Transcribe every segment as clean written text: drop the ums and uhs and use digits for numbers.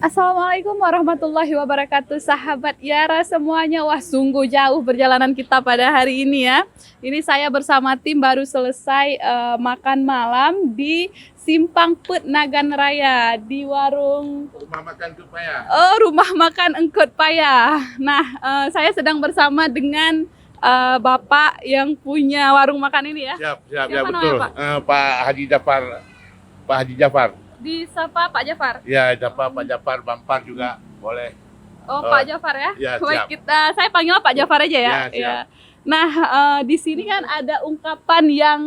Assalamualaikum warahmatullahi wabarakatuh, sahabat Yara semuanya. Wah, sungguh jauh perjalanan kita pada hari ini ya. Ini saya bersama tim baru selesai makan malam di Simpang Pet Nagan Raya di warung Rumah Makan Engkut Payah. Rumah Makan Engkut Payah. Nah, saya sedang bersama dengan Bapak yang punya warung makan ini ya. Siap, ya Siapa betul. namanya, Pak? Pak Haji Jafar. Pak Haji Jafar. Di Sapa Pak Jafar. Ya, Pak Jafar, Bampar juga boleh. Oh, Pak Jafar ya. Ya, Baik, siap. saya panggil Pak Jafar aja ya. Ya, siap. Ya. Nah, di sini kan ada ungkapan yang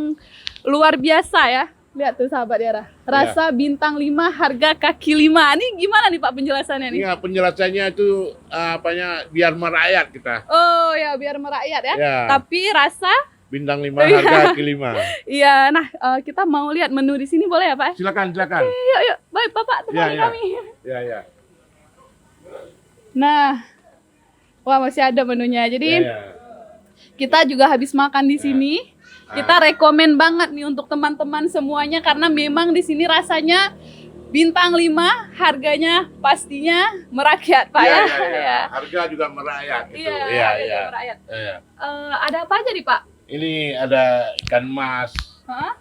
luar biasa ya. Lihat tuh sahabat Yara. Rasa bintang 5, harga kaki 5. Ini gimana nih Pak penjelasannya nih? Ini penjelasannya itu biar merakyat kita. Oh ya, biar merakyat ya. Ya. Tapi rasa Bintang 5, harga kaki 5. iya. Nah, kita mau lihat menu di sini boleh ya, Pak? Silakan, silakan. Yuk, yuk. Baik, Bapak temani Ya. kami. Ya. Nah, wah masih ada menunya. Jadi Ya. kita juga habis makan di sini. Kita rekomen banget nih untuk teman-teman semuanya karena memang di sini rasanya bintang 5, harganya pastinya merakyat, Pak ya. Ya. Harga juga merakyat gitu. Iya, Iya, harga iya. juga merakyat. Iya. Ada apa aja nih, Pak? Ini ada ikan mas, Hah?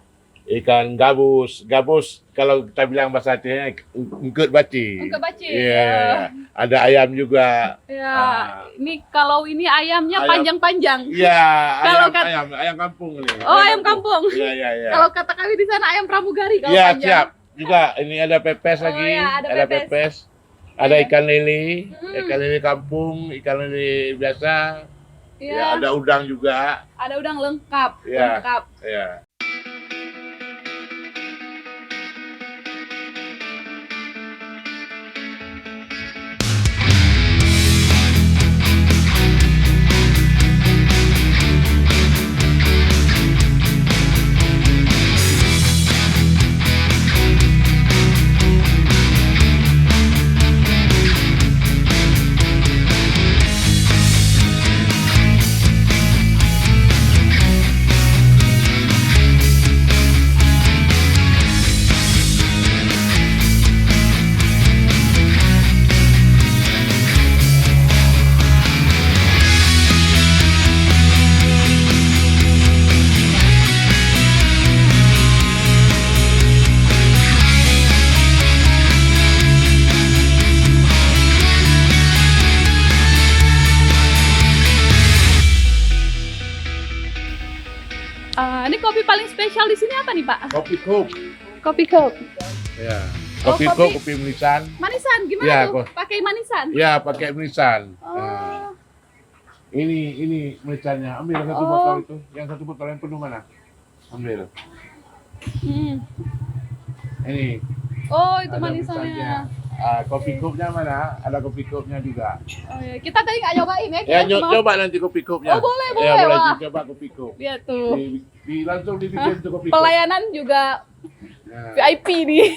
ikan gabus. Gabus kalau kita bilang bahasa Acehnya engkut baci. Engkut baci. Iya. Ada ayam juga. Ya, ini kalau ini ayamnya Ayam. panjang-panjang. Iya, Kalau ayam kampung ini. Oh, ayam kampung. Iya. Kalau kata kami di sana ayam pramugari kalau Iya, panjang. siap. Juga ini ada pepes Oh, lagi. ya, ada pepes. pepes. Ada Iya. ikan lele, Hmm. ikan lele kampung, ikan lele biasa. Iya. Ya, ada udang juga. Ada udang lengkap, Iya. lengkap. Ya. Ini kopi paling spesial di sini apa nih, Pak? Kopi cup. Kopi cup. Ya. Oh, Kopi kopi. cup, kopi menisan. Manisan gimana Iya, tuh? Pakai manisan? Ya, pakai menisan. Oh. Nah, ini menisannya. Ambil yang satu Oh. botol itu. Yang satu botol yang penuh mana? Ambil. Hmm. Ini. Oh, itu Ada manisannya. Kopi cupnya mana? Ada kopi cupnya juga. Oh, ya. Kita tadi nggak nyobain ya? Ya, Kita cuma- coba nanti kopi cupnya. Oh, boleh, Ya, boleh. boleh Wah. coba kopi cup. Lihat tuh. Langsung dibikin tuh kopi cup. Pelayanan juga Nah, VIP nih.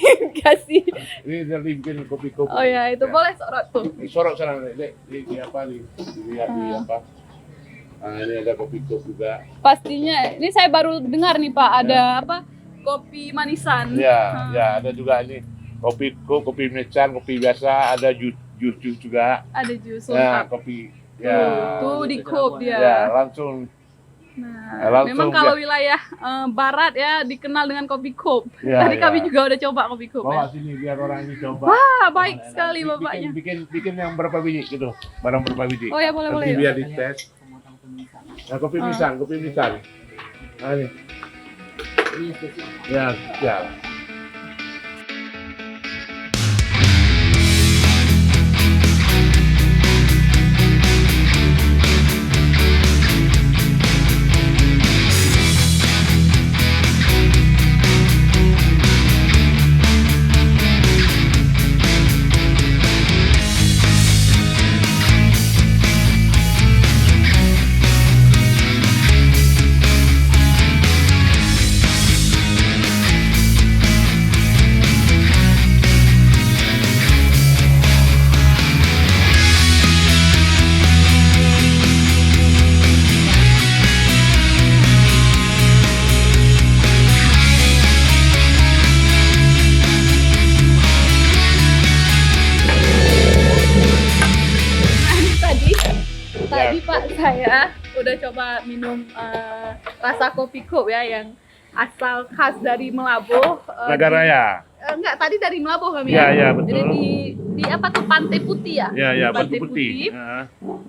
Kasih. ini udah dibikin kopi cup. Oh ya, itu boleh sorot tuh. Sorok sana, Dek. Di apa nih? Dilihat di apa? Ini ada kopi cup juga. Pastinya. Ini saya baru dengar nih, Pak, ada apa? Kopi manisan. Ya, ya ada juga ini kopi cup, kopi menisan, kopi biasa, ada jus juga. Ada jus Ya, lengkap. kopi. Ya. Tuh di cup dia. Ya, langsung. Nah, Langsung memang kalau ya. wilayah barat ya dikenal dengan kopi cup. Ya, Tadi ya. kami juga udah coba kopi cup Bawa ya. sini biar orang ini coba. Wah, baik sekali bapaknya. Bikin yang berapa biji gitu, barang berapa biji. Oh ya, boleh boleh. Nanti biar dites. Nah, kopi menisan. Nah, ini. Ya. saya udah coba minum rasa kopi cup ya yang asal khas dari Melabuh. Nagaraya. Enggak, tadi dari Melabuh kami Iya, ya. iya, betul. Jadi di apa tuh Pantai Putih ya? Ya, ya, Pantai Batu Putih.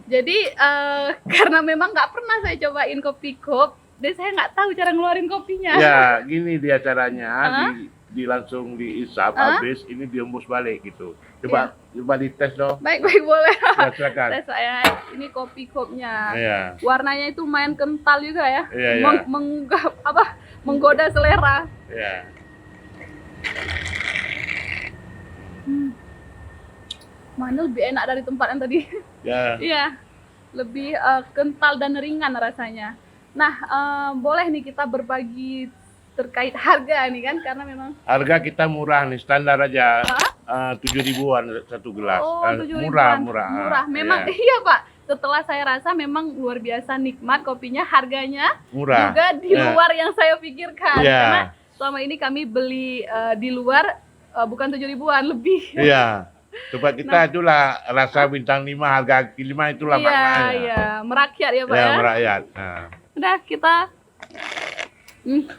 Jadi karena memang nggak pernah saya cobain kopi cup, dan saya nggak tahu cara ngeluarin kopinya. Ya, gini dia caranya, langsung diisap, habis ini diembus balik gitu. Coba dites dong. Baik boleh. Ya, silakan. Tes saya, ini kopi cupnya. Iya. Warnanya itu main kental juga ya. Iya, iya. Menggoda selera. Ya. Mana lebih enak dari tempat yang tadi. Ya. Iya, lebih kental dan ringan rasanya. Nah, boleh nih kita berbagi terkait harga nih kan, karena memang Harga kita murah nih, standar aja 7.000-an satu gelas. oh 7.000-an. Murah. Memang Iya. iya Pak. Setelah saya rasa memang luar biasa nikmat kopinya, harganya Murah. juga di luar yang saya pikirkan. Iya. Karena selama ini kami beli di luar bukan 7.000-an lebih. Iya. Coba kita itulah rasa bintang 5, harga kaki 5 itulah maknanya. Iya, merakyat ya Pak Ya, ya. merakyat. Nah. Udah kita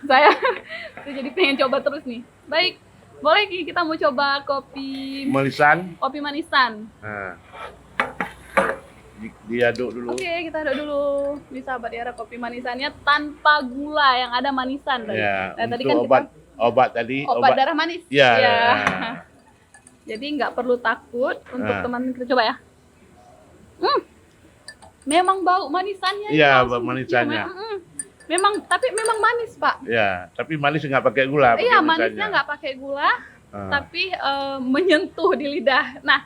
saya jadi pengen coba terus nih. Baik, boleh Ki, kita mau coba kopi Melisan. manisan. Nah. Diaduk dulu. Oke, kita aduk dulu. Ini sahabat Yara, kopi manisannya tanpa gula, yang ada manisan tadi. Ya, Nah, tadi untuk kan obat tadi. obat darah manis. Ya. Ya. Ya. Jadi nggak perlu takut untuk Nah. teman kita coba ya. Memang bau manisannya. Iya, langsung bau manisannya. cium, memang, tapi memang manis Pak. Ya, tapi manis nggak pakai gula. pakai Iya, misannya. manisnya nggak pakai gula, Ah. tapi menyentuh di lidah. Nah,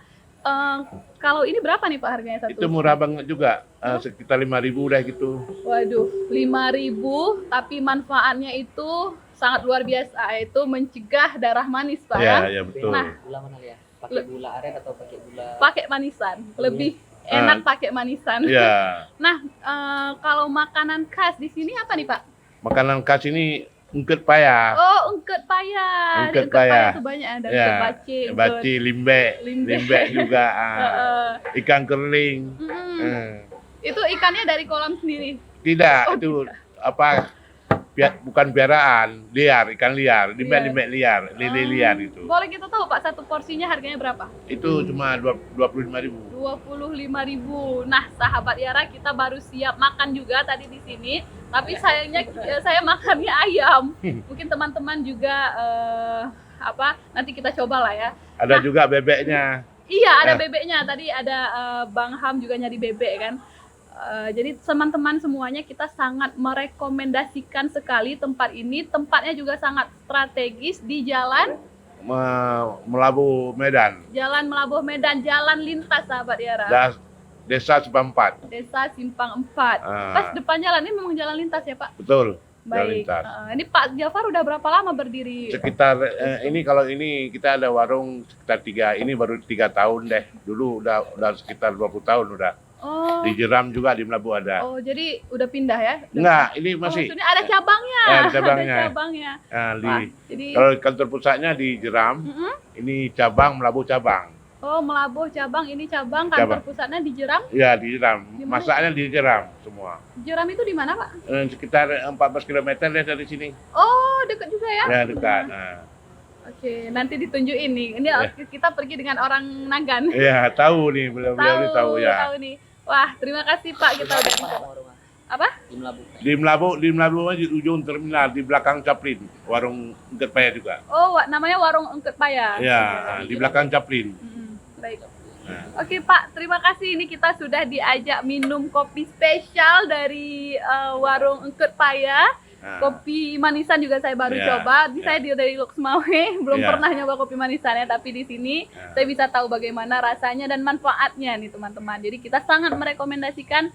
kalau ini berapa nih Pak harganya satu? Itu murah banget juga, sekitar 5.000 udah gitu. Waduh, 5.000, tapi manfaatnya itu sangat luar biasa, yaitu mencegah darah manis Pak ya. Ya, betul. Nah. Gula mana ya? Pakai gula aren atau pakai gula? Pakai manisan, lebih enak pakai manisan. Ya, Nah, kalau makanan khas di sini apa nih Pak? makanan khas ini ungket payah. Oh, ungket payah. Ungket Di ungket payah payah. itu banyak ada Ya, ungket baci, baci, limbek juga, ikan kering. Itu ikannya dari kolam sendiri. Tidak, Oh, itu apa? Bukan piaraan, liar, ikan liar, limbek liar, lele liar itu. Boleh kita tahu Pak, satu porsinya harganya berapa? Itu cuma 25.000. 25.000. Nah, sahabat Yara, kita baru siap makan juga tadi di sini. Tapi sayangnya saya makannya ayam. Mungkin teman-teman juga nanti kita coba lah ya. Ada juga bebeknya. Iya, ada bebeknya. Tadi ada Bang Ham juga nyari bebek kan. Jadi teman-teman semuanya kita sangat merekomendasikan sekali tempat ini. Tempatnya juga sangat strategis di jalan Melabuh Medan. Jalan Melabuh Medan, jalan lintas sahabat Yara. Desa Simpang 4. Desa Simpang 4. Pas depan jalan ini memang jalan lintas ya Pak? Betul. Jalan Baik. lintas. Ini Pak Jafar udah berapa lama berdiri? Sekitar ini kita ada warung sekitar ini baru 3 tahun deh. Dulu udah sekitar 20 tahun udah. Oh. Di Jeram juga di Melabuh ada. Oh, jadi udah pindah ya? Enggak, ini Oh, masih. maksudnya ada cabangnya. Ada cabangnya. Ada cabangnya. Nah, Wah, jadi kalau kantor pusatnya di Jeram, ini cabang Melabuh cabang. oh, Melabuh cabang, ini cabang, kantor pusatnya di Jeram. Ya di Jeram. Di mana? Masaknya di Jeram semua. Jeram itu di mana Pak? Sekitar 14 km deh dari sini. Oh, dekat juga ya? Ya dekat. Nah. Oke, nanti ditunjukin nih. Ini Ya. kita pergi dengan orang Nagan. Ya tahu nih, beliau ini tahu ya. Tahu nih. Wah, terima kasih Pak, kita udah bisa. Apa? Di Melabuh. Di Melabuh di ujung terminal di belakang Caplin, warung ungket payah juga. Oh, namanya warung ungket payah. Ya, di belakang Caplin. Baik. Nah. Oke Pak, terima kasih. Ini kita sudah diajak minum kopi spesial dari warung ungket payah. Nah. Kopi manisan juga saya baru Ya, coba. Ini ya. saya dari Luxmawe, belum Ya. pernah nyoba kopi manisannya, tapi di sini saya bisa tahu bagaimana rasanya dan manfaatnya nih teman-teman. Jadi kita sangat merekomendasikan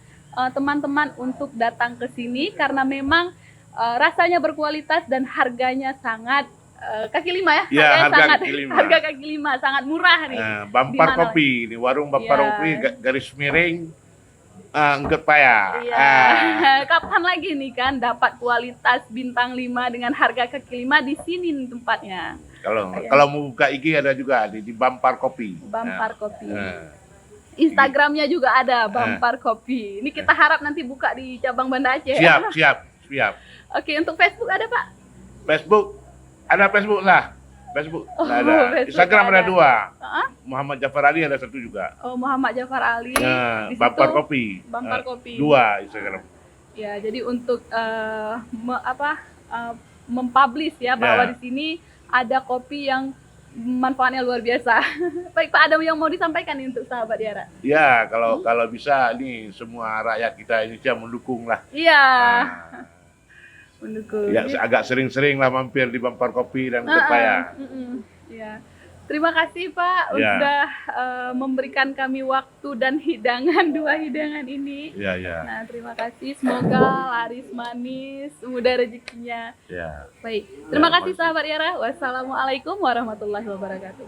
teman-teman untuk datang ke sini karena memang rasanya berkualitas dan harganya sangat kaki lima ya. Ya, Harganya harga sangat, kaki lima. harga kaki lima sangat murah nih. Nah, Bampar Di mana? Kopi, ini warung Bampar Ya. Kopi garis miring ungket payah. Iya. Kapan lagi nih kan dapat kualitas bintang 5 dengan harga kaki 5 di sini nih tempatnya. Kalau mau buka IG ada juga di Bampar Kopi. Bampar Kopi. Nah. Instagramnya juga ada, Bampar Kopi. Ini kita harap nanti buka di cabang Banda Aceh. Siap. Oke, untuk Facebook ada Pak? Facebook lah. Facebook Oh, nggak ada. Facebook Instagram ada ada. 2. Heeh. Muhammad Jafar Ali ada 1 juga. Oh, Muhammad Jafar Ali. Nah, Di situ Bampar Kopi. Bampar Kopi. 2 Instagram. Ya, jadi untuk mempublish ya bahwa Ya. di sini ada kopi yang manfaatnya luar biasa. Baik Pak, ada yang mau disampaikan nih untuk sahabat Yara? Ya, kalau bisa nih semua rakyat kita Indonesia mendukung lah. Iya, Nah, mendukung. ya agak sering-sering lah mampir di Bampar Kopi dan Pepaya. Ya. Terima kasih Pak Ya. udah memberikan kami waktu dan hidangan 2 hidangan ini. Ya. Nah, terima kasih. Semoga laris manis, mudah rezekinya. Ya. Baik. Terima Ya, kasih sahabat Yara. Wassalamualaikum warahmatullahi wabarakatuh.